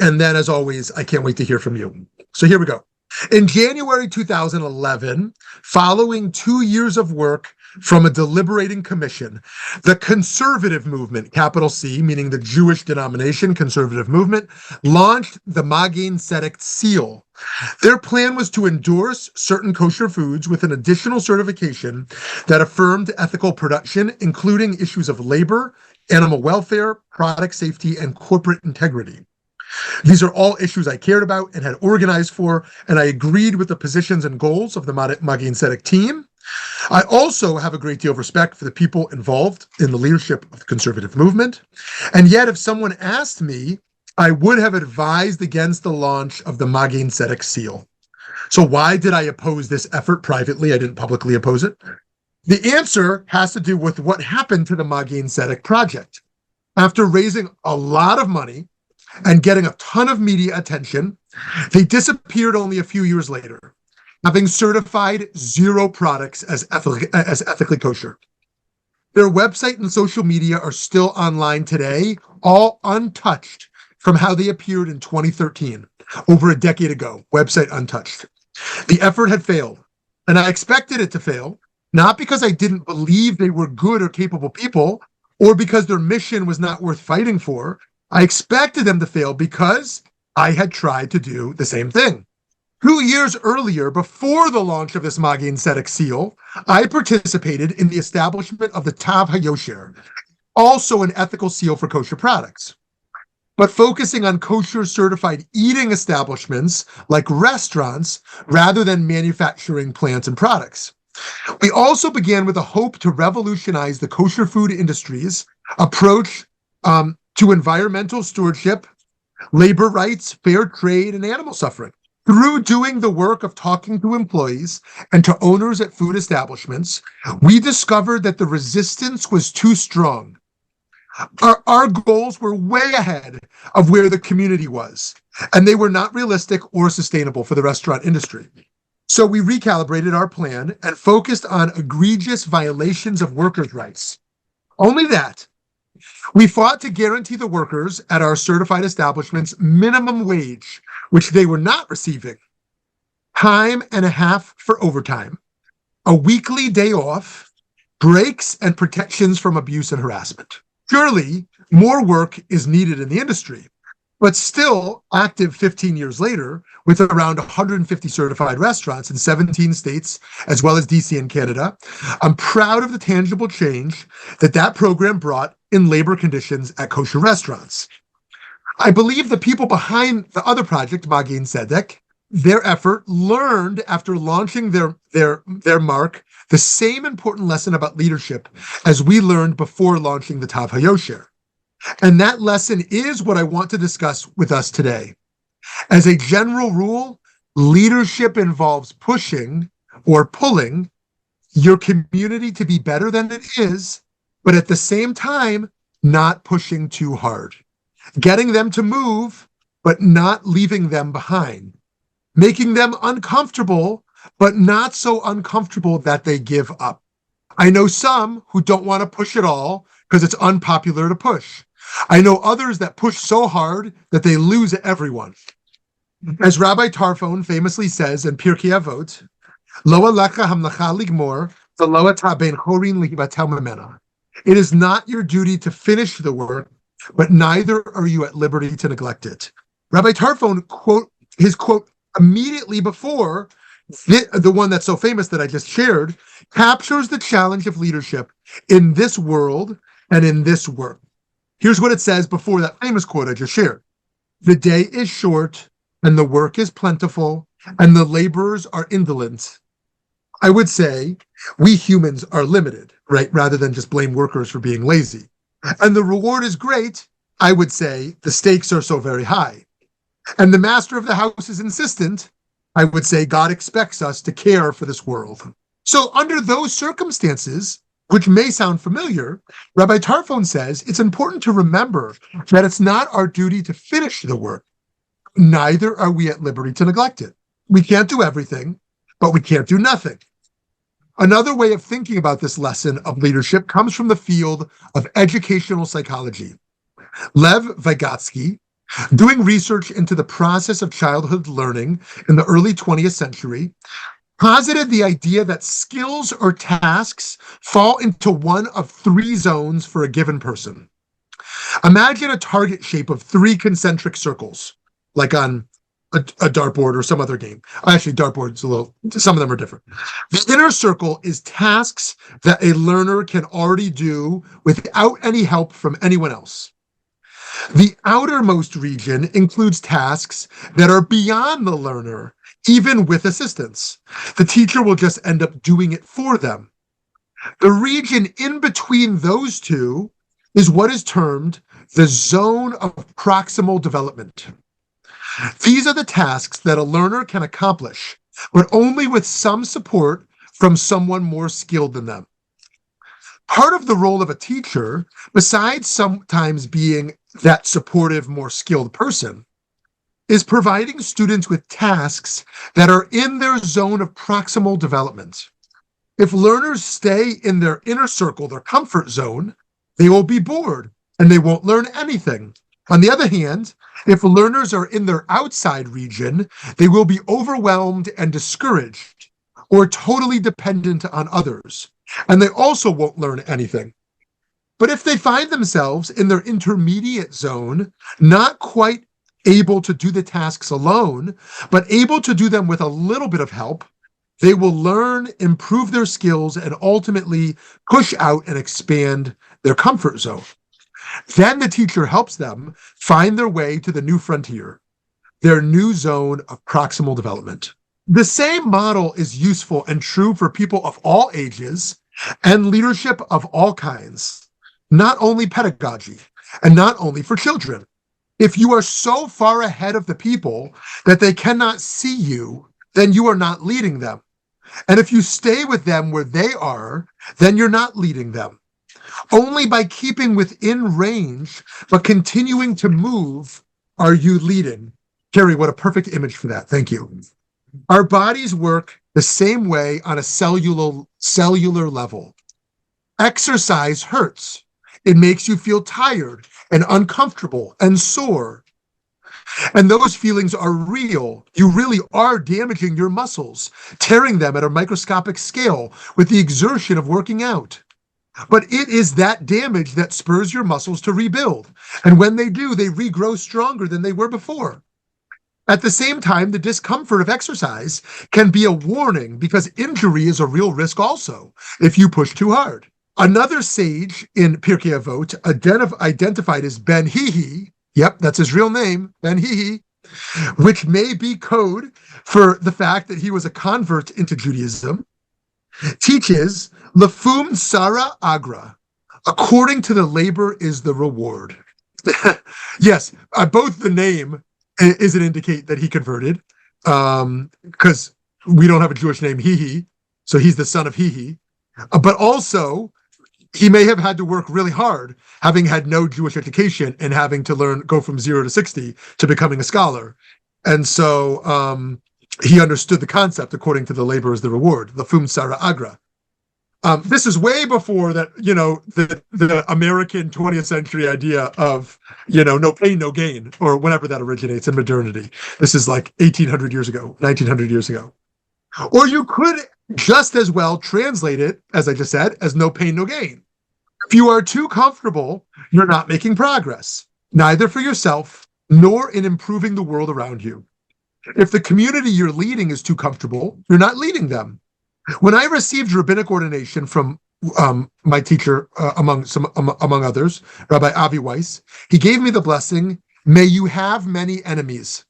And then, as always, I can't wait to hear from you. So here we go. In January 2011, following 2 years of work from a deliberating commission, the conservative movement, capital C, meaning the Jewish denomination conservative movement, launched the Magen Tzedek seal. Their plan was to endorse certain kosher foods with an additional certification that affirmed ethical production, including issues of labor, animal welfare, product safety, and corporate integrity. These are all issues I cared about and had organized for, and I agreed with the positions and goals of the Magen Tzedek team. I also have a great deal of respect for the people involved in the leadership of the conservative movement. And yet, if someone asked me, I would have advised against the launch of the Magen Tzedek seal. So why did I oppose this effort privately? I didn't publicly oppose it. The answer has to do with what happened to the Magen Tzedek project. After raising a lot of money and getting a ton of media attention, they disappeared only a few years later, having certified 0 products as ethically kosher. Their website and social media are still online today, all untouched from how they appeared in 2013, over a decade ago, website untouched. The effort had failed, and I expected it to fail, not because I didn't believe they were good or capable people, or because their mission was not worth fighting for. I expected them to fail because I had tried to do the same thing. 2 years earlier, before the launch of this Magen Tzedek seal, I participated in the establishment of the Tav HaYosher, also an ethical seal for kosher products, but focusing on kosher certified eating establishments like restaurants rather than manufacturing plants and products. We also began with a hope to revolutionize the kosher food industry's approach to environmental stewardship, labor rights, fair trade, and animal suffering. Through doing the work of talking to employees and to owners at food establishments, we discovered that the resistance was too strong. Our goals were way ahead of where the community was, and they were not realistic or sustainable for the restaurant industry. So we recalibrated our plan and focused on egregious violations of workers' rights. Only that. We fought to guarantee the workers at our certified establishments minimum wage, which they were not receiving, time and a half for overtime, a weekly day off, breaks, and protections from abuse and harassment. Surely, more work is needed in the industry, but still active 15 years later, with around 150 certified restaurants in 17 states, as well as DC and Canada, I'm proud of the tangible change that program brought in labor conditions at kosher restaurants. I believe the people behind the other project, Magen Tzedek, their effort learned after launching their mark the same important lesson about leadership as we learned before launching the Tav HaYosher. And that lesson is what I want to discuss with us today. As a general rule, leadership involves pushing or pulling your community to be better than it is, but at the same time, not pushing too hard. Getting them to move, but not leaving them behind. Making them uncomfortable, but not so uncomfortable that they give up. I know some who don't want to push at all because it's unpopular to push. I know others that push so hard that they lose everyone. As Rabbi Tarfon famously says in Pirkei Avot, Lo alecha hamlacha ligmor, v'lo ata ben chorin lihibatel memena. It is not your duty to finish the work, but neither are you at liberty to neglect it. Rabbi Tarfon his quote immediately before the one that's so famous that I just shared, captures the challenge of leadership in this world and in this work. Here's what it says before that famous quote I just shared. The day is short and the work is plentiful and the laborers are indolent. I would say we humans are limited, right? Rather than just blame workers for being lazy. And the reward is great. I would say the stakes are so very high. And the master of the house is insistent. I would say God expects us to care for this world. So under those circumstances, which may sound familiar, Rabbi Tarfon says it's important to remember that it's not our duty to finish the work. Neither are we at liberty to neglect it. We can't do everything, but we can't do nothing. Another way of thinking about this lesson of leadership comes from the field of educational psychology. Lev Vygotsky Doing research into the process of childhood learning in the early 20th century posited the idea that skills or tasks fall into one of three zones for a given person. Imagine a target shape of three concentric circles, like on a dartboard or some other game. Actually, dartboard's some of them are different. The inner circle is tasks that a learner can already do without any help from anyone else. The outermost region includes tasks that are beyond the learner, even with assistance. The teacher will just end up doing it for them. The region in between those two is what is termed the zone of proximal development. These are the tasks that a learner can accomplish, but only with some support from someone more skilled than them. Part of the role of a teacher, besides sometimes being that supportive, more skilled person, is providing students with tasks that are in their zone of proximal development. If learners stay in their inner circle, their comfort zone, they will be bored and they won't learn anything. On the other hand, if learners are in their outside region, they will be overwhelmed and discouraged or totally dependent on others, and they also won't learn anything. But if they find themselves in their intermediate zone, not quite able to do the tasks alone, but able to do them with a little bit of help, they will learn, improve their skills, and ultimately push out and expand their comfort zone. Then the teacher helps them find their way to the new frontier, their new zone of proximal development. The same model is useful and true for people of all ages and leadership of all kinds, not only pedagogy and not only for children. If you are so far ahead of the people that they cannot see you, then you are not leading them. And if you stay with them where they are, then you're not leading them. Only by keeping within range, but continuing to move, are you leading. Carrie, what a perfect image for that. Thank you. Our bodies work the same way on a cellular level. Exercise hurts. It makes you feel tired and uncomfortable and sore. And those feelings are real. You really are damaging your muscles, tearing them at a microscopic scale with the exertion of working out. But it is that damage that spurs your muscles to rebuild. And when they do, they regrow stronger than they were before. At the same time, the discomfort of exercise can be a warning because injury is a real risk also if you push too hard. Another sage in Pirkei Avot, identified as Ben Hihi, yep, that's his real name, Ben Hihi, which may be code for the fact that he was a convert into Judaism, teaches Lefum Sara Agra, according to the labor is the reward. Yes, both the name is an indicate that he converted, because we don't have a Jewish name, Hihi, so he's the son of Hihi, but also he may have had to work really hard, having had no Jewish education and having to go from 0 to 60 to becoming a scholar. And so he understood the concept according to the labor is the reward, Lefum Sara Agra. This is way before that, the American 20th century idea of, no pain, no gain, or whenever that originates in modernity. This is like 1800 years ago, 1900 years ago. Or you could just as well translate it, as I just said, as no pain, no gain. If you are too comfortable, you're not making progress, neither for yourself nor in improving the world around you. If the community you're leading is too comfortable, you're not leading them. When I received rabbinic ordination from my teacher, among others, Rabbi Avi Weiss, he gave me the blessing, "May you have many enemies."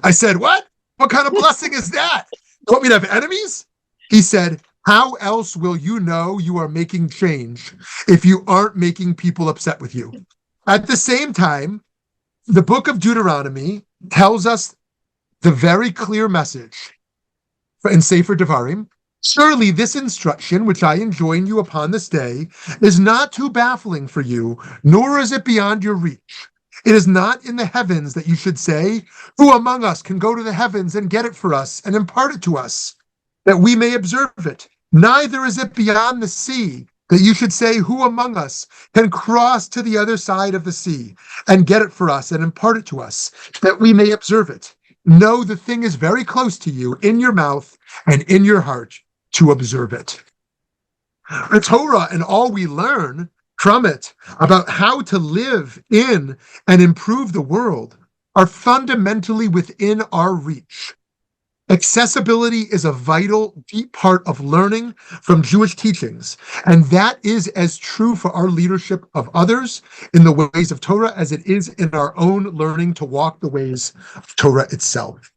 I said, "What? What kind of blessing is that? You want me to have enemies?" He said, "How else will you know you are making change if you aren't making people upset with you?" At the same time, the book of Deuteronomy tells us the very clear message in Sefer Devarim. Surely this instruction, which I enjoin you upon this day, is not too baffling for you, nor is it beyond your reach. It is not in the heavens that you should say, "Who among us can go to the heavens and get it for us and impart it to us, that we may observe it?" Neither is it beyond the sea that you should say, who among us can cross to the other side of the sea and get it for us and impart it to us, that we may observe it? No, the thing is very close to you, in your mouth and in your heart, to observe it. The Torah and all we learn from it about how to live in and improve the world are fundamentally within our reach. Accessibility is a vital, deep part of learning from Jewish teachings, and that is as true for our leadership of others in the ways of Torah as it is in our own learning to walk the ways of Torah itself.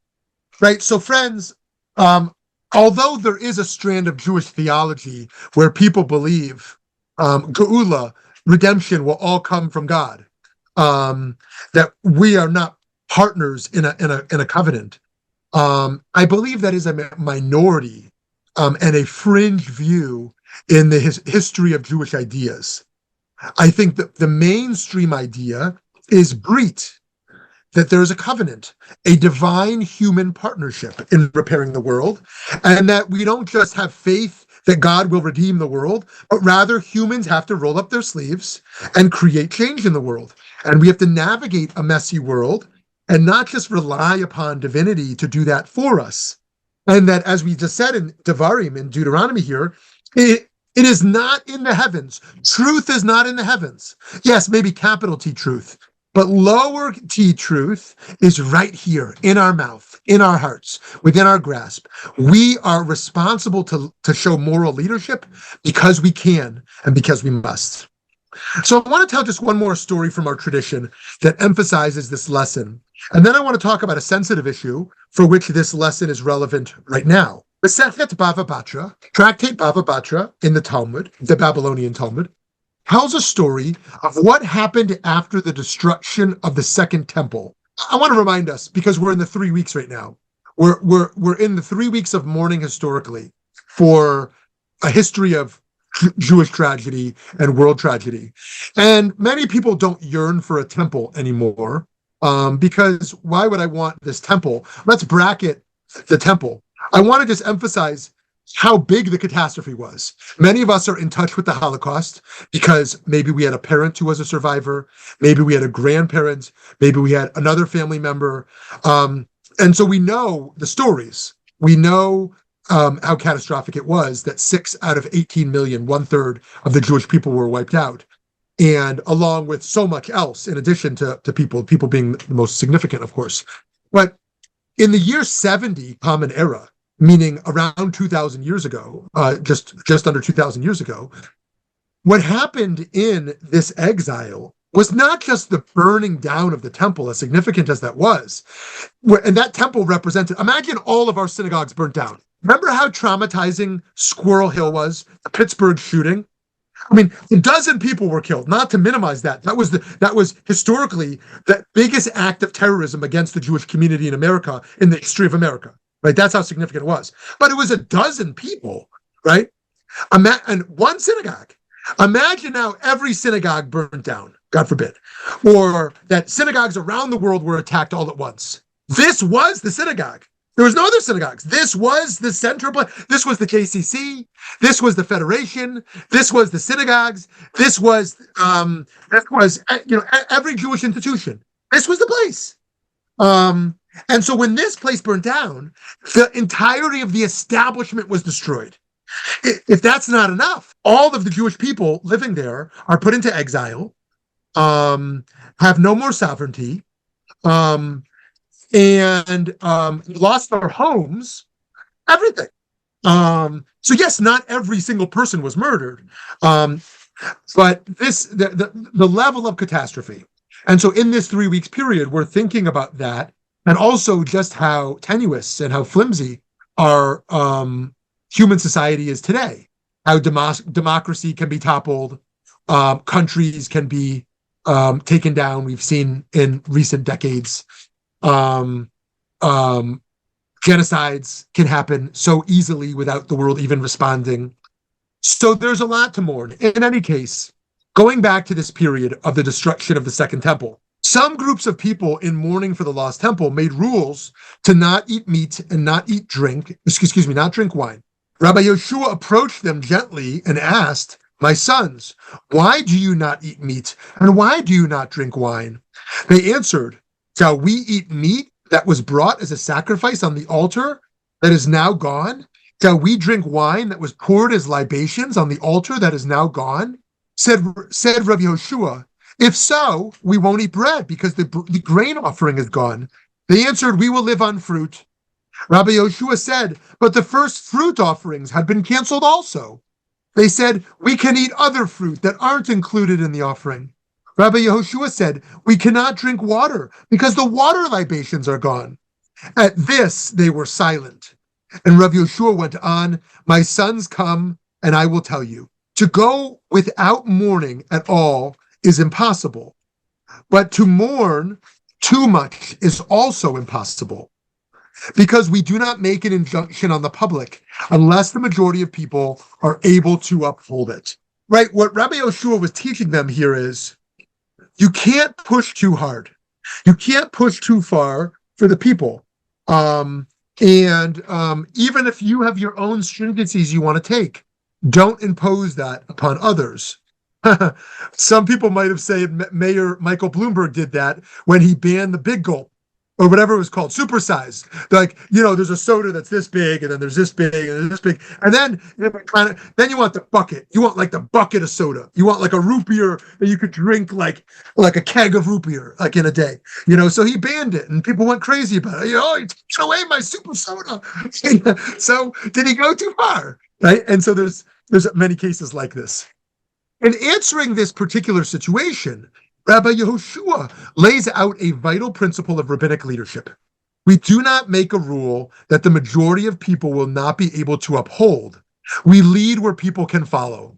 Right? So, friends, although there is a strand of Jewish theology where people believe Geula, redemption, will all come from God, that we are not partners in a covenant. I believe that is a minority and a fringe view in the history of Jewish ideas. I think that the mainstream idea is Beit, that there is a covenant, a divine human partnership in repairing the world, and that we don't just have faith that God will redeem the world, but rather humans have to roll up their sleeves and create change in the world. And we have to navigate a messy world and not just rely upon divinity to do that for us. And that, as we just said in Devarim, in Deuteronomy here, it is not in the heavens. Truth is not in the heavens. Yes, maybe capital T truth, but lower T truth is right here in our mouth, in our hearts, within our grasp. We are responsible to show moral leadership because we can and because we must. So I want to tell just one more story from our tradition that emphasizes this lesson. And then I want to talk about a sensitive issue for which this lesson is relevant right now. Masechet Bava Batra, Tractate Bava Batra in the Talmud, the Babylonian Talmud, tells a story of what happened after the destruction of the Second Temple. I want to remind us, because we're in the 3 weeks right now. We're in the 3 weeks of mourning historically for a history of Jewish tragedy and world tragedy. And many people don't yearn for a temple anymore, because why would I want this temple? Let's bracket the temple. I want to just emphasize how big the catastrophe was. Many of us are in touch with the Holocaust because maybe we had a parent who was a survivor, maybe we had a grandparent, maybe we had another family member. And so we know the stories. We know how catastrophic it was that 6 out of 18 million, 1/3 of the Jewish people were wiped out. And along with so much else, in addition to people being the most significant, of course. But in the year 70 Common Era, meaning around 2,000 years ago, just under 2,000 years ago, what happened in this exile was not just the burning down of the temple, as significant as that was. And that temple represented, imagine all of our synagogues burnt down. Remember how traumatizing Squirrel Hill was, the Pittsburgh shooting? I mean, a dozen people were killed, not to minimize that. That was historically the biggest act of terrorism against the Jewish community in America, in the history of America, right? That's how significant it was. But it was a dozen people, right? And one synagogue. Imagine now every synagogue burned down, God forbid, or that synagogues around the world were attacked all at once. This was the synagogue. There was no other synagogues. This was the center. This was the JCC. This was the Federation. This was the synagogues. This was every Jewish institution. This was the place. And so when this place burned down, the entirety of the establishment was destroyed. If that's not enough, all of the Jewish people living there are put into exile, have no more sovereignty, and lost their homes, everything. So yes, not every single person was murdered, but the level of catastrophe. And so in this 3 weeks period, we're thinking about that, and also just how tenuous and how flimsy our human society is today, how democracy can be toppled, countries can be taken down. We've seen in recent decades, genocides can happen so easily without the world even responding. So there's a lot to mourn. In any case, going back to this period of the destruction of the Second Temple, some groups of people in mourning for the lost temple made rules to not eat meat and not drink wine. Rabbi Yeshua approached them gently and asked, "My sons, why do you not eat meat, and why do you not drink wine?" They answered, "Shall we eat meat that was brought as a sacrifice on the altar that is now gone? Shall we drink wine that was poured as libations on the altar that is now gone?" Said Rabbi Yehoshua, "If so, we won't eat bread because the grain offering is gone." They answered, "We will live on fruit." Rabbi Yehoshua said, "But the first fruit offerings had been canceled also." They said, "We can eat other fruit that aren't included in the offering." Rabbi Yehoshua said, "We cannot drink water because the water libations are gone." At this, they were silent. And Rabbi Yehoshua went on, "My sons, come, and I will tell you. To go without mourning at all is impossible, but to mourn too much is also impossible, because we do not make an injunction on the public unless the majority of people are able to uphold it." Right? What Rabbi Yehoshua was teaching them here is you can't push too hard. You can't push too far for the people. And even if you have your own stringencies you want to take, don't impose that upon others. Some people might have said Mayor Michael Bloomberg did that when he banned the Big Gulp or whatever it was called, supersize. Like, there's a soda that's this big, and then there's this big, and there's this big, and then then you want the bucket. You want like the bucket of soda. You want like a root beer that you could drink like a keg of root beer like in a day. So he banned it, and people went crazy about it. He took away my super soda. So did he go too far? Right? And so there's many cases like this. In answering this particular situation, Rabbi Yehoshua lays out a vital principle of rabbinic leadership. We do not make a rule that the majority of people will not be able to uphold. We lead where people can follow.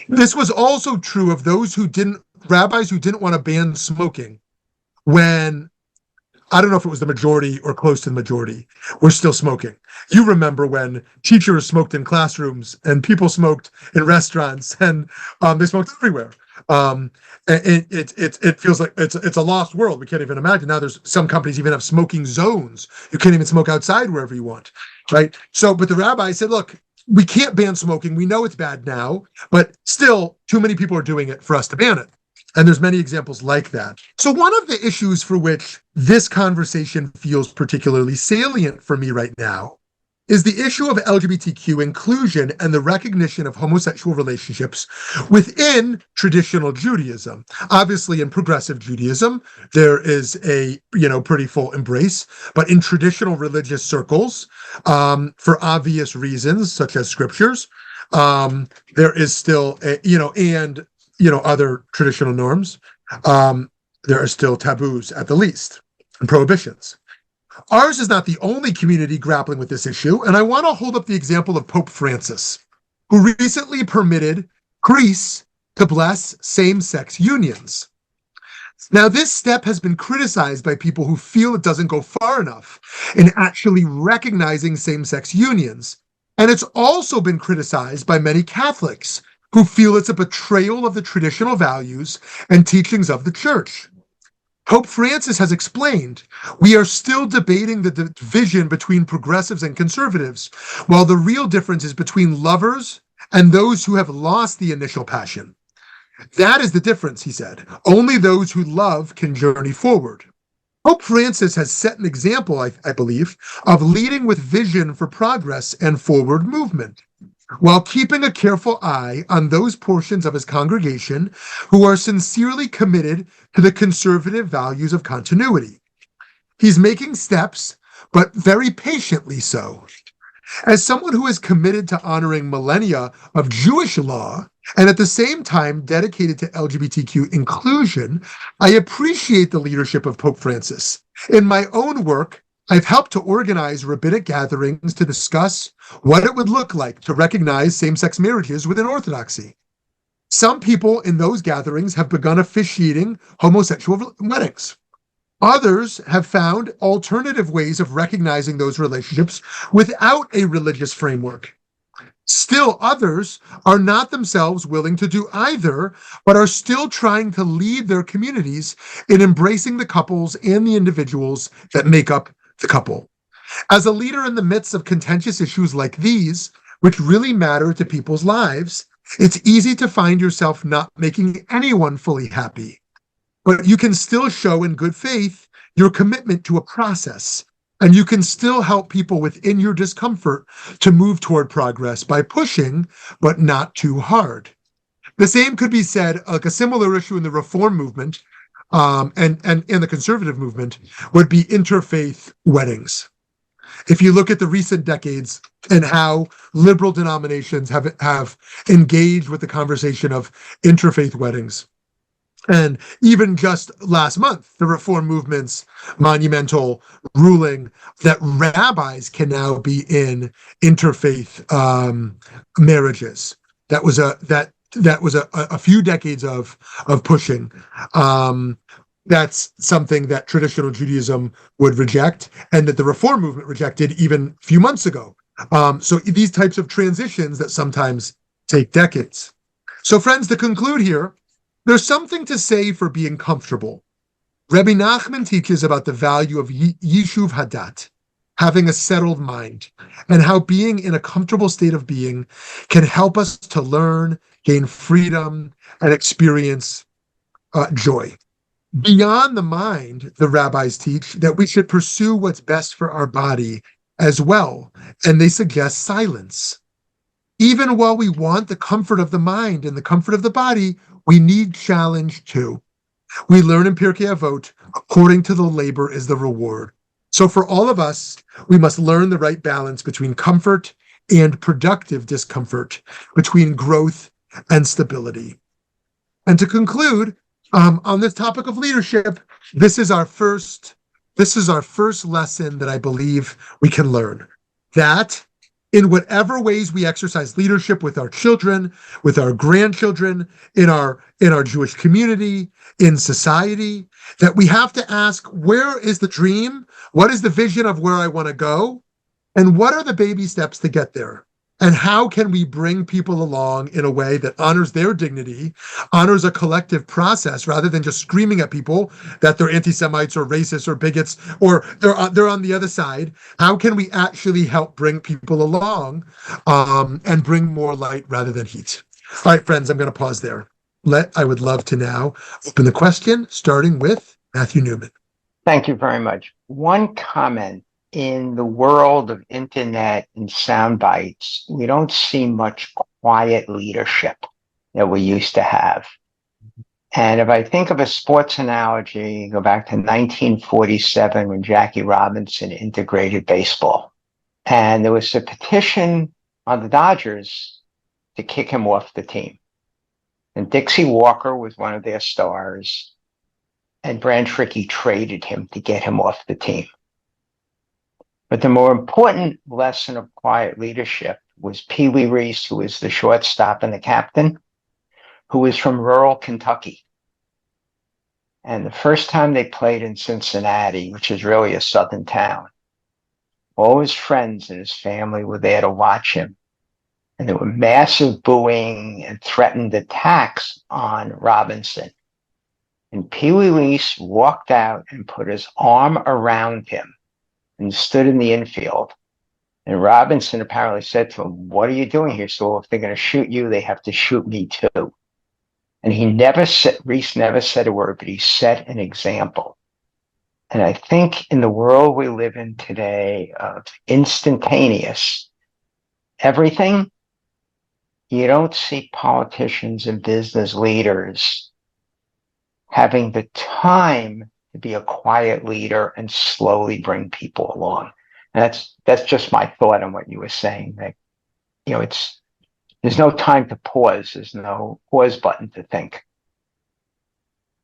This was also true of those rabbis who didn't want to ban smoking when, I don't know if it was the majority or close to the majority, were still smoking. You remember when teachers smoked in classrooms and people smoked in restaurants, and they smoked everywhere. It feels like it's a lost world. We can't even imagine. Now there's some companies even have smoking zones. You can't even smoke outside wherever you want, right? So, but the rabbi said, look, we can't ban smoking. We know it's bad now, but still too many people are doing it for us to ban it. And there's many examples like that. So one of the issues for which this conversation feels particularly salient for me right now is the issue of LGBTQ inclusion and the recognition of homosexual relationships within traditional Judaism. Obviously, in progressive Judaism, there is a pretty full embrace, but in traditional religious circles, for obvious reasons such as scriptures, there is still other traditional norms. There are still taboos at the least and prohibitions. Ours is not the only community grappling with this issue, and I want to hold up the example of Pope Francis, who recently permitted Greece to bless same-sex unions. Now, this step has been criticized by people who feel it doesn't go far enough in actually recognizing same-sex unions, and it's also been criticized by many Catholics who feel it's a betrayal of the traditional values and teachings of the Church. Pope Francis has explained, we are still debating the division between progressives and conservatives, while the real difference is between lovers and those who have lost the initial passion. That is the difference, he said. Only those who love can journey forward. Pope Francis has set an example, I believe, of leading with vision for progress and forward movement, while keeping a careful eye on those portions of his congregation who are sincerely committed to the conservative values of continuity. He's making steps, but very patiently so. As someone who is committed to honoring millennia of Jewish law, and at the same time dedicated to LGBTQ inclusion, I appreciate the leadership of Pope Francis. In my own work, I've helped to organize rabbinic gatherings to discuss what it would look like to recognize same-sex marriages within Orthodoxy. Some people in those gatherings have begun officiating homosexual weddings. Others have found alternative ways of recognizing those relationships without a religious framework. Still, others are not themselves willing to do either, but are still trying to lead their communities in embracing the couples and the individuals that make up the couple. As a leader in the midst of contentious issues like these, which really matter to people's lives, It's easy to find yourself not making anyone fully happy, but you can still show in good faith your commitment to a process, and you can still help people within your discomfort to move toward progress by pushing, but not too hard. The same could be said, like a similar issue in the Reform movement, and in the conservative movement, would be interfaith weddings. If you look at the recent decades and how liberal denominations have engaged with the conversation of interfaith weddings, and even just last month, the Reform movement's monumental ruling that rabbis can now be in interfaith marriages. That was a few decades of pushing. That's something that traditional Judaism would reject, and that the Reform movement rejected even a few months ago. So these types of transitions that sometimes take decades. So friends, to conclude here, there's something to say for being comfortable. Rabbi Nachman teaches about the value of Yishuv Hadat, having a settled mind, and how being in a comfortable state of being can help us to learn, gain freedom, and experience joy. Beyond the mind, the rabbis teach that we should pursue what's best for our body as well, and they suggest silence. Even while we want the comfort of the mind and the comfort of the body, we need challenge too. We learn in Pirkei Avot, according to the labor is the reward. So for all of us, we must learn the right balance between comfort and productive discomfort, between growth and stability. And to conclude, on this topic of leadership, this is our first lesson that I believe we can learn. That in whatever ways we exercise leadership with our children, with our grandchildren, in our Jewish community, in society, that we have to ask, where is the dream? What is the vision of where I want to go? And what are the baby steps to get there? And how can we bring people along in a way that honors their dignity, honors a collective process, rather than just screaming at people that they're anti-Semites or racists or bigots, or they're on the other side? How can we actually help bring people along and bring more light rather than heat? All right, friends, I'm going to pause there. I would love to now open the question, starting with Matthew Newman. Thank you very much. One comment. In the world of internet and sound bites, we don't see much quiet leadership that we used to have. And if I think of a sports analogy, go back to 1947 when Jackie Robinson integrated baseball. And there was a petition on the Dodgers to kick him off the team. And Dixie Walker was one of their stars. And Branch Rickey traded him to get him off the team. But the more important lesson of quiet leadership was Pee Wee Reese, who was the shortstop and the captain, who was from rural Kentucky. And the first time they played in Cincinnati, which is really a southern town, all his friends and his family were there to watch him. And there were massive booing and threatened attacks on Robinson. And Pee Wee Reese walked out and put his arm around him and stood in the infield. And Robinson apparently said to him, "What are you doing here?" So if they're going to shoot you, they have to shoot me too. And Reese never said a word, but he set an example. And I think in the world we live in today of instantaneous everything, you don't see politicians and business leaders having the time to be a quiet leader and slowly bring people along. And that's just my thought on what you were saying. That, there's no time to pause. There's no pause button to think.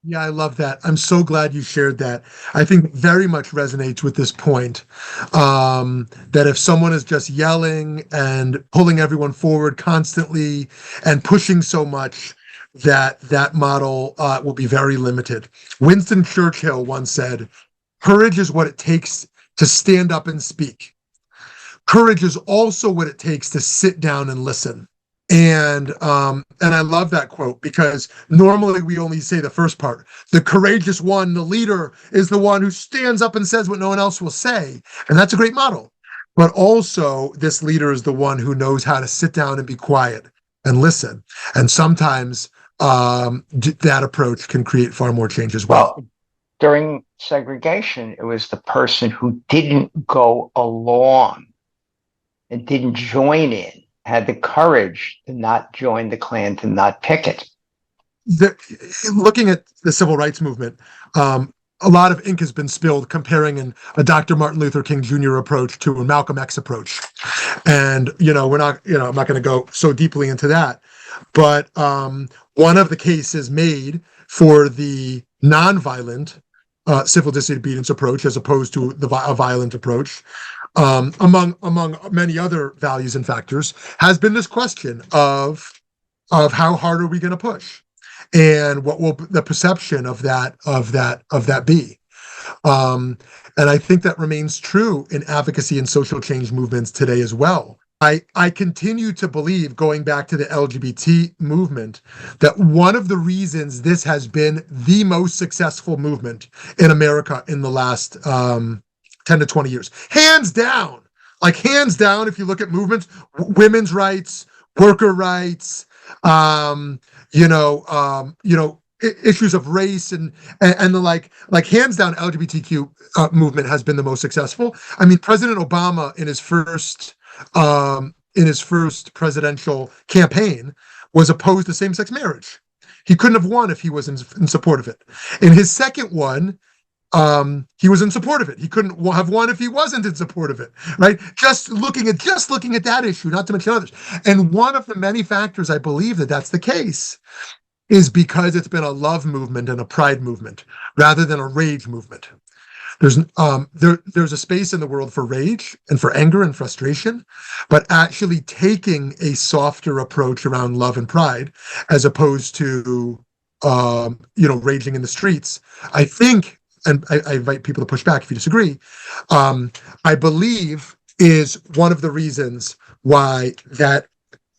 Yeah, I love that. I'm so glad you shared that. I think very much resonates with this point, that if someone is just yelling and pulling everyone forward constantly and pushing so much, that model will be very limited. Winston Churchill once said, "Courage is what it takes to stand up and speak. Courage is also what it takes to sit down and listen." And I love that quote, because normally we only say the first part. The courageous one, the leader, is the one who stands up and says what no one else will say. And that's a great model. But also, this leader is the one who knows how to sit down and be quiet. and listen. And sometimes that approach can create far more change as well. During segregation, it was the person who didn't go along and didn't join in, had the courage to not join the Klan, to not picket. Looking at the civil rights movement, a lot of ink has been spilled comparing a Dr. Martin Luther King Jr. approach to a Malcolm X approach. And, I'm not going to go so deeply into that. But one of the cases made for the nonviolent civil disobedience approach, as opposed to a violent approach, among many other values and factors, has been this question of how hard are we going to push, and what will the perception of that be. And I think that remains true in advocacy and social change movements today as well. I continue to believe, going back to the LGBT movement, that one of the reasons this has been the most successful movement in America in the last 10 to 20 years, hands down, if you look at movements, women's rights, worker rights, issues of race and the like hands down, LGBTQ movement has been the most successful. I mean, President Obama in his first presidential campaign was opposed to same-sex marriage. He couldn't have won if he was in support of it. In his second one, he was in support of it. He couldn't have won if he wasn't in support of it, right? Just looking at that issue, not to mention others. And one of the many factors I believe that that's the case is because it's been a love movement and a pride movement rather than a rage movement. There's a space in the world for rage and for anger and frustration, but actually taking a softer approach around love and pride, as opposed to raging in the streets, I think, and I invite people to push back if you disagree, I believe is one of the reasons why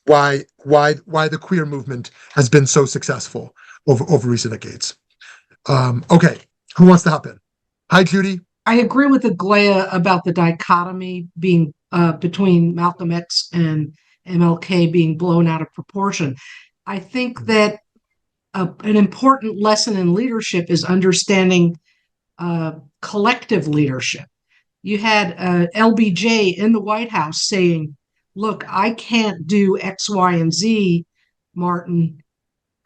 the queer movement has been so successful over recent decades. Okay, who wants to hop in? Hi, Judy. I agree with Aglaia about the dichotomy being between Malcolm X and MLK being blown out of proportion. I think that an important lesson in leadership is understanding collective leadership. You had LBJ in the White House saying, look, I can't do X, Y, and Z, Martin.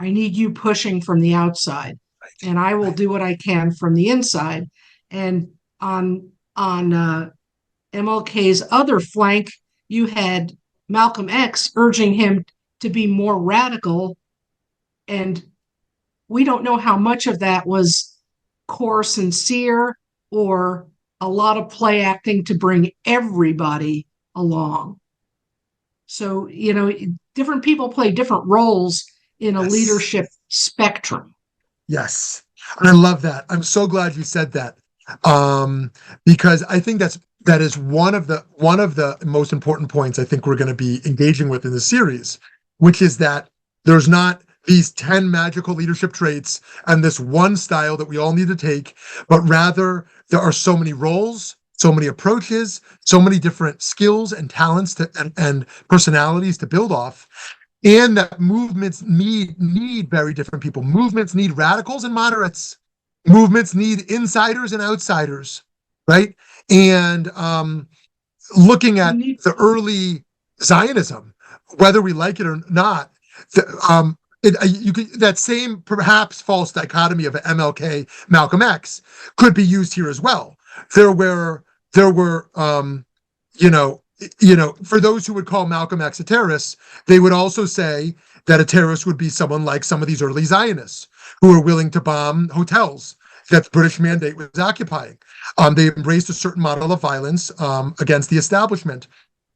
I need you pushing from the outside, and I will do what I can from the inside. And on MLK's other flank, you had Malcolm X urging him to be more radical. And we don't know how much of that was core sincere or a lot of play acting to bring everybody along. So, different people play different roles in a leadership spectrum. Yes. And I love that. I'm so glad you said that. Because I think that is one of the most important points I think we're going to be engaging with in the series, which is that there's not these 10 magical leadership traits and this one style that we all need to take, but rather there are so many roles, so many approaches, so many different skills and talents and personalities to build off. And that movements need very different people. Movements need radicals and moderates. Movements need insiders and outsiders, right? And looking at the early Zionism, whether we like it or not, that same perhaps false dichotomy of MLK, Malcolm X could be used here as well. There were for those who would call Malcolm X a terrorist, they would also say that a terrorist would be someone like some of these early Zionists who were willing to bomb hotels that the British mandate was occupying. They embraced a certain model of violence against the establishment,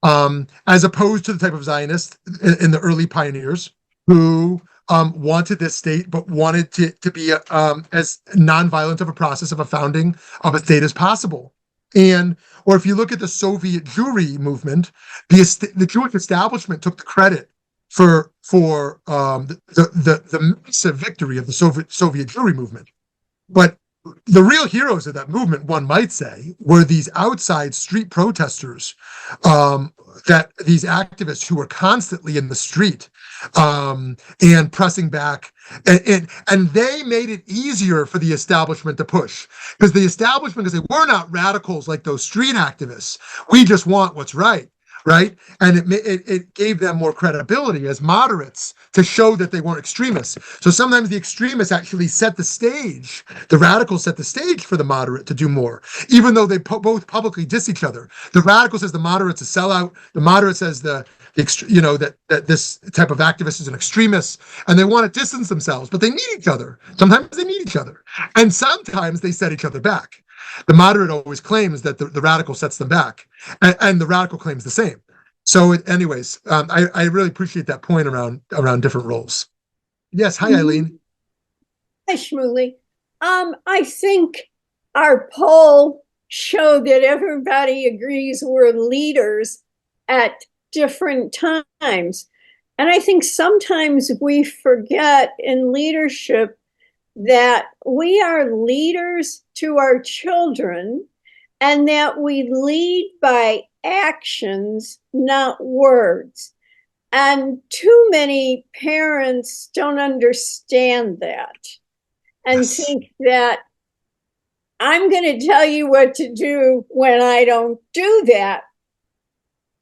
as opposed to the type of Zionists in the early pioneers who wanted this state, but wanted to be as nonviolent of a process of a founding of a state as possible. Or if you look at the Soviet Jewry movement, the Jewish establishment took the credit for the massive victory of the Soviet Jewry movement. But the real heroes of that movement, one might say, were these outside street protesters, that these activists who were constantly in the street, and pressing back. And they made it easier for the establishment to push, because the establishment could say, we're not radicals like those street activists. We just want what's right. Right. And it gave them more credibility as moderates to show that they weren't extremists. So sometimes the extremists actually set the stage. The radicals set the stage for the moderate to do more, even though they both publicly diss each other. The radical says the moderate's a sellout. The moderate says that this type of activist is an extremist, and they want to distance themselves, but they need each other. Sometimes they need each other, and sometimes they set each other back. The moderate always claims that the radical sets them back, and the radical claims the same. So, I really appreciate that point around different roles. Yes, hi, Eileen. Hi, Shmuly. I think our poll showed that everybody agrees we're leaders at different times. And I think sometimes we forget in leadership that we are leaders to our children, and that we lead by actions, not words. And too many parents don't understand that and Yes. think that I'm going to tell you what to do when I don't do that.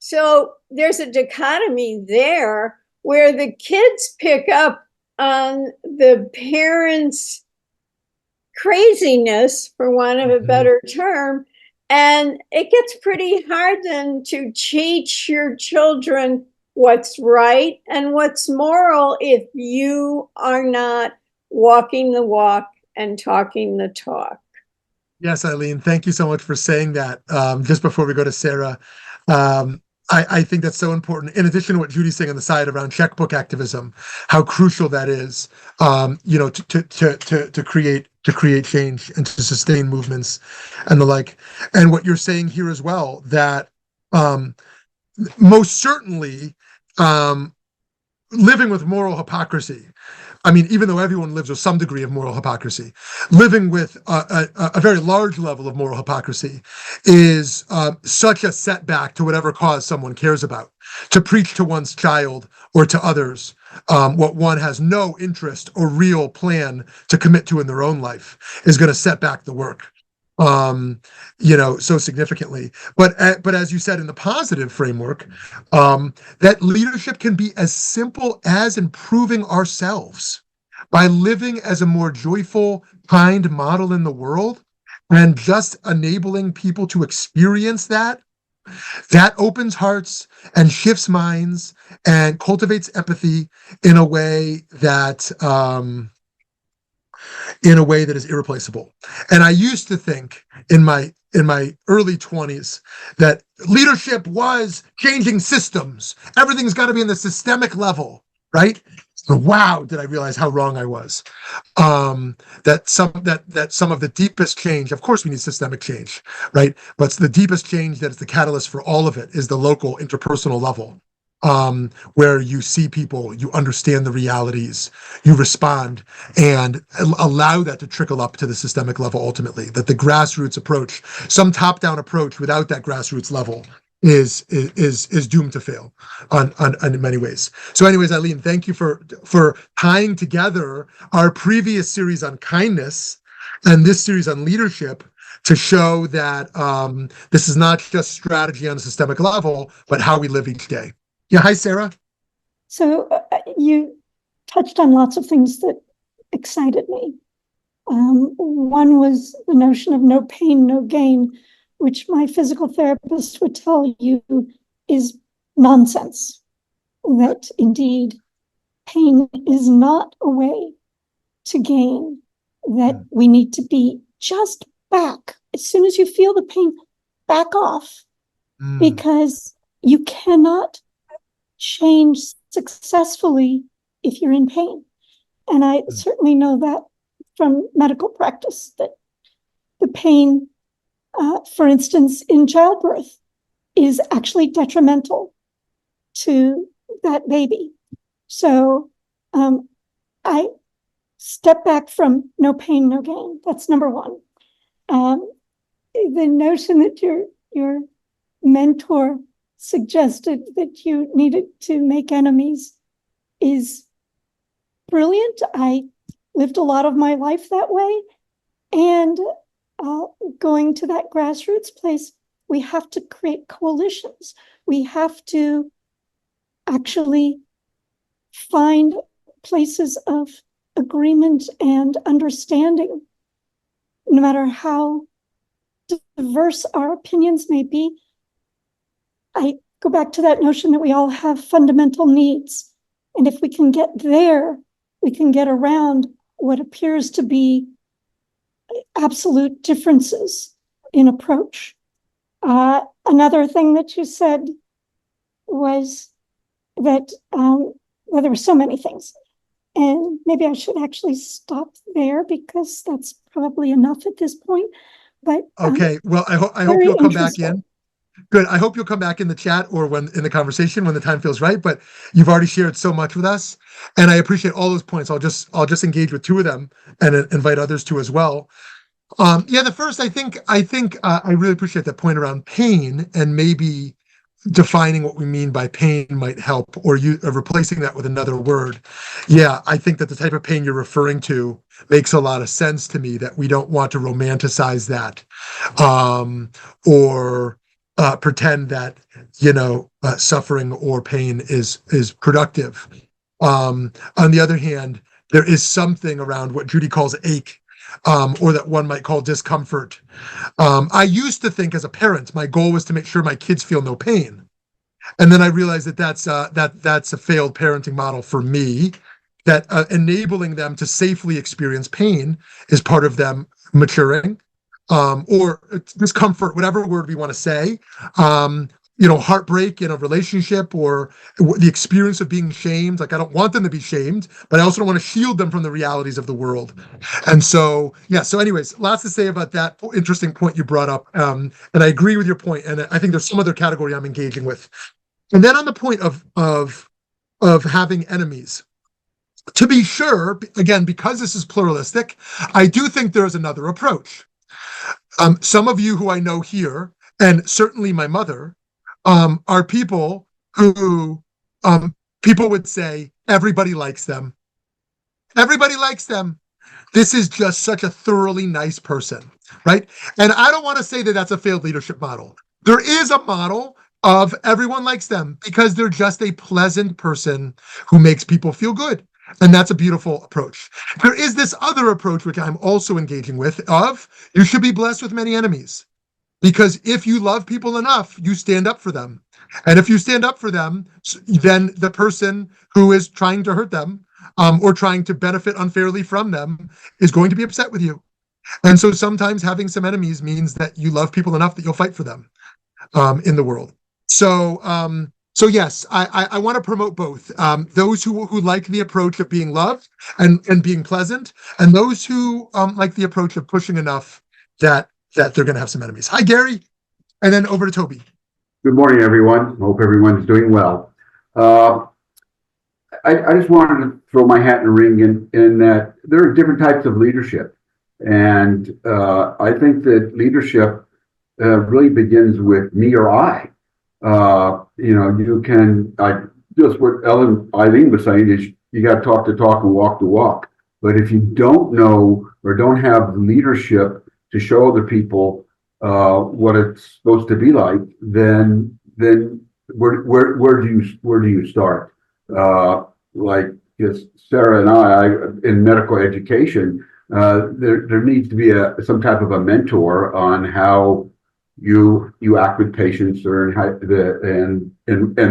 So there's a dichotomy there where the kids pick up on the parents' craziness, for want of a better term, and it gets pretty hard then to teach your children what's right and what's moral if you are not walking the walk and talking the talk. Yes, Eileen, thank you so much for saying that. Just before we go to Sarah, I think that's so important. In addition to what Judy's saying on the side around checkbook activism, how crucial that is, to create change and to sustain movements and the like. And what you're saying here as well, that most certainly living with moral hypocrisy. I mean, even though everyone lives with some degree of moral hypocrisy, living with a very large level of moral hypocrisy is such a setback to whatever cause someone cares about. To preach to one's child or to others what one has no interest or real plan to commit to in their own life is going to set back the work. So significantly. But as you said, in the positive framework, that leadership can be as simple as improving ourselves by living as a more joyful, kind model in the world, and just enabling people to experience that. That opens hearts and shifts minds and cultivates empathy in a way that is irreplaceable. And I used to think in my early 20s that leadership was changing systems. Everything's got to be in the systemic level, right? Wow, did I realize how wrong I was? That some of the deepest change, of course we need systemic change, right? But the deepest change that is the catalyst for all of it is the local interpersonal level. Where you see people, you understand the realities, you respond, and allow that to trickle up to the systemic level ultimately. That the grassroots approach, some top-down approach without that grassroots level is doomed to fail in many ways. So anyways, Eileen, thank you for tying together our previous series on kindness and this series on leadership to show that this is not just strategy on a systemic level, but how we live each day. Yeah, hi, Sarah. So you touched on lots of things that excited me. One was the notion of no pain, no gain, which my physical therapist would tell you is nonsense. That indeed, pain is not a way to gain, that we need to be just back. As soon as you feel the pain, back off, because you cannot change successfully if you're in pain. And I certainly know that from medical practice, that the pain, for instance, in childbirth is actually detrimental to that baby. So I step back from no pain, no gain. That's number one. The notion that your mentor suggested that you needed to make enemies. is brilliant. I lived a lot of my life that way. And going to that grassroots place, we have to create coalitions. We have to actually find places of agreement and understanding, no matter how diverse our opinions may be. I go back to that notion that we all have fundamental needs. And if we can get there, we can get around what appears to be absolute differences in approach. Another thing that you said was that, well, there were so many things. And maybe I should actually stop there because that's probably enough at this point. But okay, well, I hope you'll come back in. Good. I hope you'll come back in the chat or when in the conversation when the time feels right. But you've already shared so much with us, and I appreciate all those points. I'll just engage with two of them and invite others to as well. Yeah, the first, I think I really appreciate that point around pain, and maybe defining what we mean by pain might help, or replacing that with another word. Yeah, I think that the type of pain you're referring to makes a lot of sense to me, that we don't want to romanticize that, or pretend that, suffering or pain is productive. On the other hand, there is something around what Judy calls ache, or that one might call discomfort. I used to think as a parent, my goal was to make sure my kids feel no pain. And then I realized that that's a failed parenting model for me, that enabling them to safely experience pain is part of them maturing, or discomfort, whatever word we want to say. Heartbreak in a relationship, or the experience of being shamed. Like, I don't want them to be shamed, but I also don't want to shield them from the realities of the world. And so, yeah. So anyways, lots to say about that interesting point you brought up. And I agree with your point. And I think there's some other category I'm engaging with. And then on the point of having enemies, to be sure, again, because this is pluralistic, I do think there is another approach. Some of you who I know here, and certainly my mother, are people who people would say everybody likes them. Everybody likes them. This is just such a thoroughly nice person, right? And I don't want to say that that's a failed leadership model. There is a model of everyone likes them because they're just a pleasant person who makes people feel good. And that's a beautiful approach. There is this other approach, which I'm also engaging with, of you should be blessed with many enemies. Because if you love people enough, you stand up for them. And if you stand up for them, then the person who is trying to hurt them, or trying to benefit unfairly from them, is going to be upset with you. And so sometimes having some enemies means that you love people enough that you'll fight for them in the world. So yes, I want to promote both. Those who like the approach of being loved and being pleasant, and those who like the approach of pushing enough that they're going to have some enemies. Hi, Gary. And then over to Toby. Good morning, everyone. Hope everyone's doing well. I just wanted to throw my hat in the ring in that there are different types of leadership. And I think that leadership really begins with me or I. Just what Eileen was saying is you got to talk the talk and walk the walk. But if you don't know or don't have leadership to show other people what it's supposed to be like, then where do you start? Like Sarah and I in medical education, there needs to be some type of a mentor on how you act with patients, or and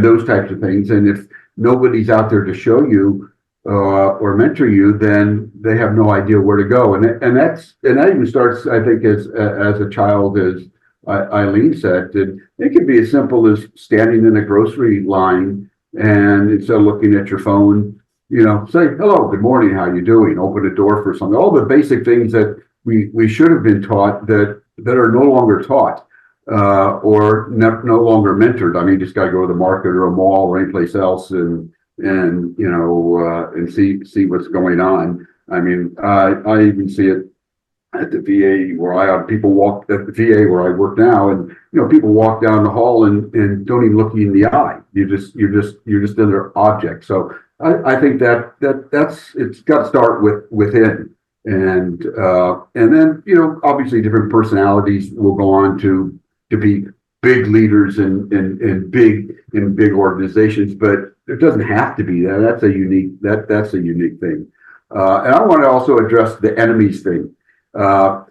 those types of things. And if nobody's out there to show you or mentor you, then they have no idea where to go. And that even starts, I think, as a child, as Eileen said, that it can be as simple as standing in a grocery line, and instead of looking at your phone, say, hello, good morning, how you doing? Open a door for something. All the basic things that we should have been taught that are no longer taught, or no longer mentored. I mean, you just got to go to the market or a mall or any place else and see what's going on. I mean, I even see it at the VA where people walk at the VA where I work now, and people walk down the hall and don't even look you in the eye. You're just another object. So I think that's it's got to start within, and then obviously different personalities will go on to be big leaders in big organizations, but it doesn't have to be that. That's a unique thing. And I want to also address the enemies thing. The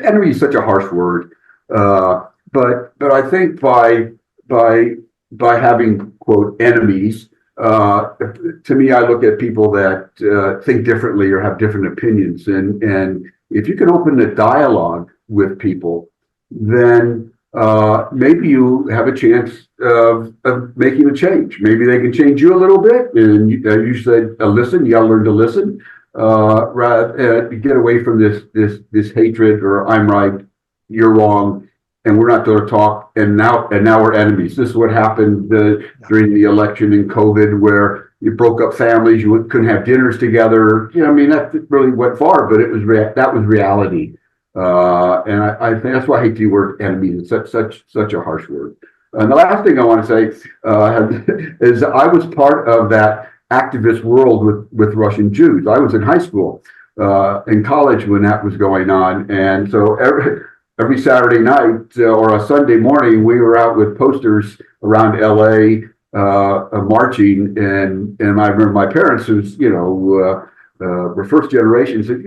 enemy is such a harsh word, but I think by having quote enemies, to me, I look at people that think differently or have different opinions, and if you can open a dialogue with people, then maybe you have a chance of making a change. Maybe they can change you a little bit, and you said listen. You got to learn to listen. Get away from this hatred, or I'm right, you're wrong, and we're not going to talk. And now we're enemies. This is what happened during the election in COVID, where you broke up families. You couldn't have dinners together. I mean, that really went far, but it was that was reality. And I think that's why I hate the word enemy. It's such a harsh word. And the last thing I want to say is I was part of that activist world with Russian Jews. I was in high school, in college when that was going on, and so every Saturday night or a Sunday morning, we were out with posters around LA, marching, and I remember my parents, who's were first generation, said,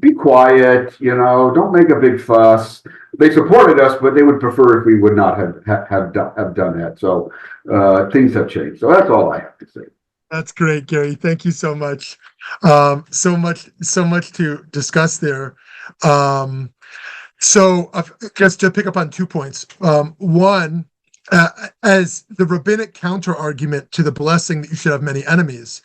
be quiet, don't make a big fuss. They supported us, but they would prefer if we would not have done that. So things have changed. So that's all I have to say. That's great, Gary. Thank you so much. So much to discuss there. So just to pick up on 2 points. One, as the rabbinic counter argument to the blessing that you should have many enemies,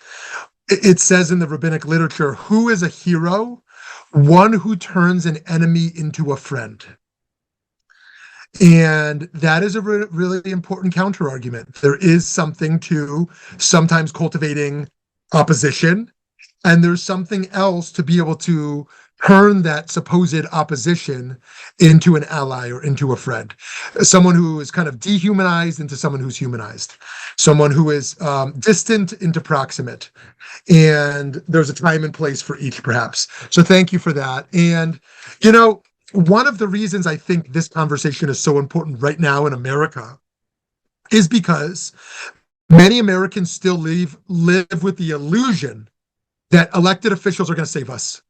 it says in the rabbinic literature, who is a hero? One who turns an enemy into a friend. And that is a really important counter argument. There is something to sometimes cultivating opposition, and there's something else to be able to turn that supposed opposition into an ally or into a friend. Someone who is kind of dehumanized into someone who's humanized. Someone who is distant into proximate. And there's a time and place for each, perhaps. So thank you for that. And, one of the reasons I think this conversation is so important right now in America is because many Americans still live with the illusion that elected officials are going to save us.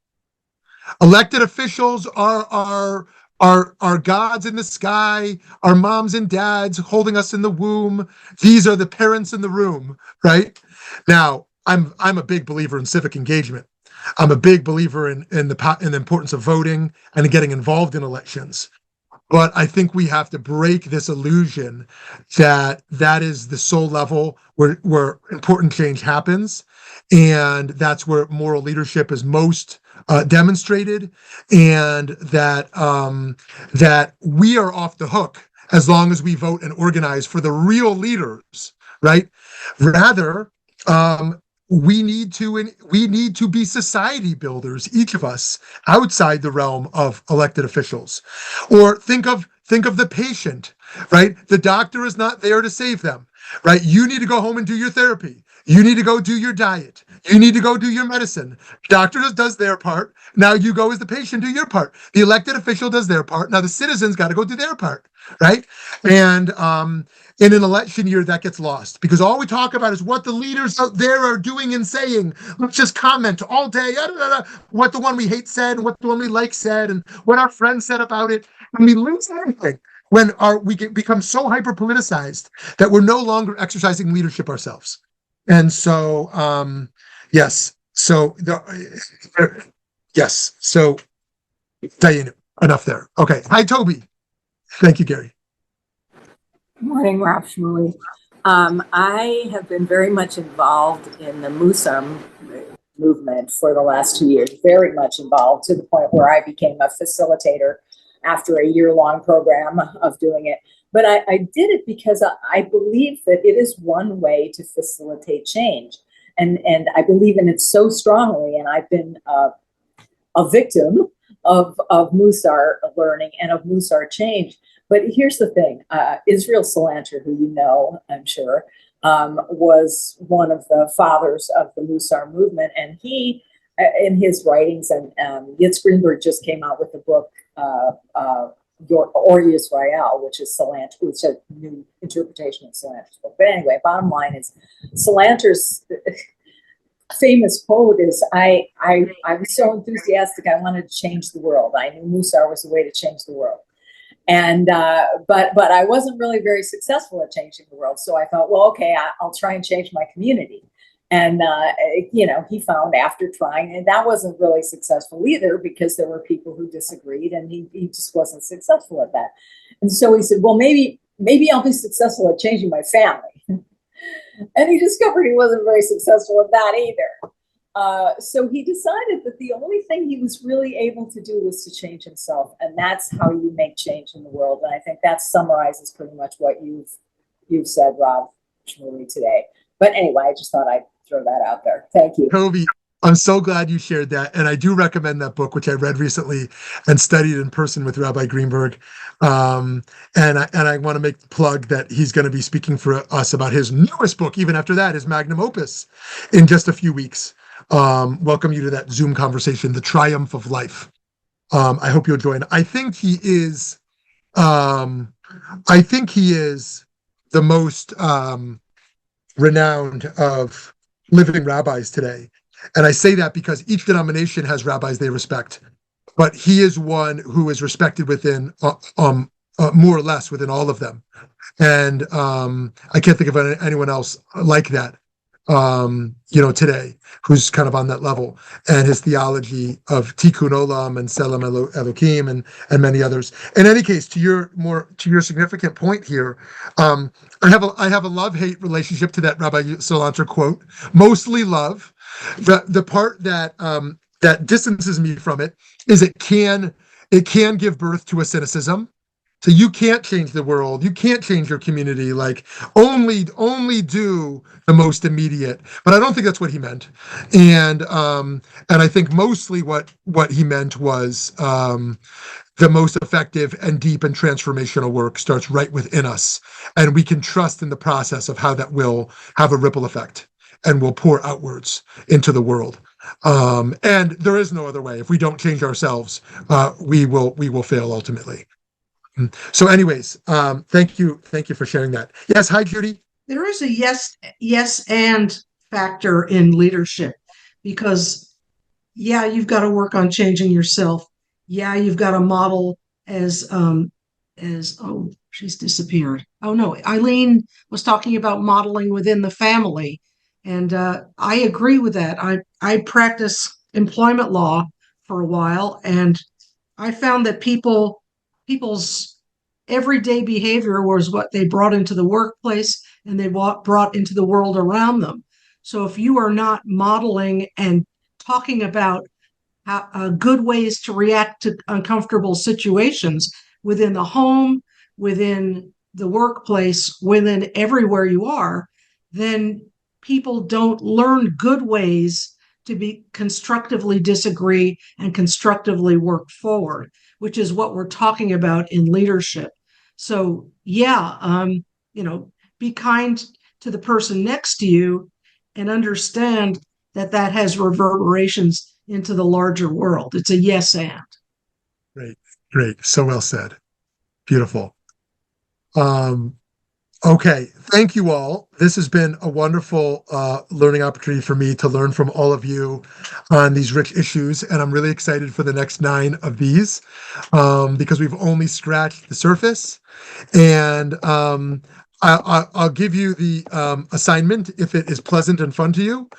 Elected officials are gods in the sky, our moms and dads holding us in the womb. These are the parents in the room, right? Now, I'm a big believer in civic engagement. I'm a big believer in the importance of voting and getting involved in elections. But I think we have to break this illusion that is the sole level where important change happens, and that's where moral leadership is most demonstrated, and that we are off the hook as long as we vote and organize for the real leaders, right? Rather, we need to be society builders, each of us, outside the realm of elected officials. Or think of the patient, right? The doctor is not there to save them, right? You need to go home and do your therapy. You need to go do your diet. You need to go do your medicine. Doctor does their part. Now you go as the patient, do your part. The elected official does their part. Now the citizens got to go do their part, right? And in an election year, that gets lost because all we talk about is what the leaders out there are doing and saying. Let's just comment all day, what the one we hate said, what the one we like said, and what our friends said about it. And we lose everything when we become so hyper politicized that we're no longer exercising leadership ourselves. And so, yes. So, yes. So, Diane, enough there. Okay. Hi, Toby. Thank you, Gary. Good morning, Rabbi Shmuly. I have been very much involved in the Musar movement for the last 2 years, very much involved to the point where I became a facilitator after a year-long program of doing it. But I did it because I believe that it is one way to facilitate change. And I believe in it so strongly. And I've been a victim of Musar learning and of Musar change. But here's the thing, Israel Salanter, who you know, I'm sure, was one of the fathers of the Musar movement. And he, in his writings, and Yitz Greenberg just came out with the book, Or Yisrael, which is Salanter, which is a new interpretation of Salanter's book. But anyway, bottom line is Salanter's famous quote is, I was so enthusiastic, I wanted to change the world. I knew Musar was the way to change the world. And but I wasn't really very successful at changing the world. So I thought, well, okay, I'll try and change my community. And he found after trying, and that wasn't really successful either, because there were people who disagreed, and he just wasn't successful at that. And so he said, well, maybe I'll be successful at changing my family. And he discovered he wasn't very successful at that either. So he decided that the only thing he was really able to do was to change himself. And that's how you make change in the world. And I think that summarizes pretty much what you've said, Rob Shmuly, today. But anyway, I just thought I'd throw that out there. Thank you. Toby, I'm so glad you shared that. And I do recommend that book, which I read recently and studied in person with Rabbi Greenberg. And I want to make the plug that he's going to be speaking for us about his newest book, even after that, his magnum opus, in just a few weeks. Welcome you to that Zoom conversation, The Triumph of Life. I hope you'll join. I think he is the most renowned of living rabbis today. And I say that because each denomination has rabbis they respect, but he is one who is respected within, more or less within all of them. And I can't think of anyone else like that, today, who's kind of on that level. And his theology of Tikkun Olam and Selam Elokim and many others. In any case, to your significant point here, I have a love-hate relationship to that Rabbi Salanter quote. Mostly love. The part that distances me from it is it can give birth to a cynicism. So you can't change the world. You can't change your community. Like only do the most immediate. But I don't think that's what he meant. And I think mostly what he meant was the most effective and deep and transformational work starts right within us, and we can trust in the process of how that will have a ripple effect and will pour outwards into the world. And there is no other way. If we don't change ourselves, we will fail ultimately. So anyways, thank you for sharing that. Yes, hi, Judy. There is a yes and factor in leadership, because you've got to work on changing yourself. You've got to model as she's disappeared. Oh no, Eileen was talking about modeling within the family. And I agree with that. I practiced employment law for a while, and I found that people's everyday behavior was what they brought into the workplace and they brought into the world around them. So if you are not modeling and talking about good ways to react to uncomfortable situations within the home, within the workplace, within everywhere you are, then people don't learn good ways to be constructively disagree and constructively work forward, which is what we're talking about in leadership. So be kind to the person next to you and understand that has reverberations into the larger world. It's a yes and. Great. So well said. Beautiful. Okay, thank you all. This has been a wonderful learning opportunity for me to learn from all of you on these rich issues, and I'm really excited for the next 9 of these because we've only scratched the surface. And I'll give you the assignment, if it is pleasant and fun to you,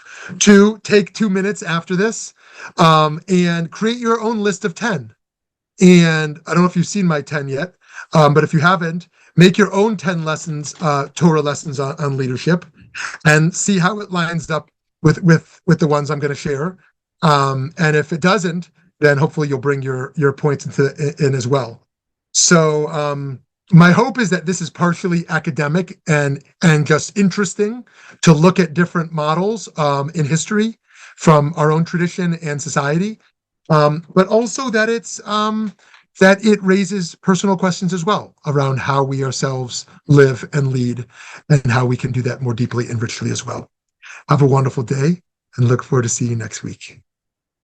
to take 2 minutes after this and create your own list of 10. And I don't know if you've seen my 10 yet, but if you haven't, make your own 10 lessons, Torah lessons on leadership, and see how it lines up with the ones I'm going to share. And if it doesn't, then hopefully you'll bring your points in as well. So my hope is that this is partially academic and just interesting to look at different models in history from our own tradition and society, but also that it's that it raises personal questions as well around how we ourselves live and lead and how we can do that more deeply and richly as well. Have a wonderful day and look forward to seeing you next week.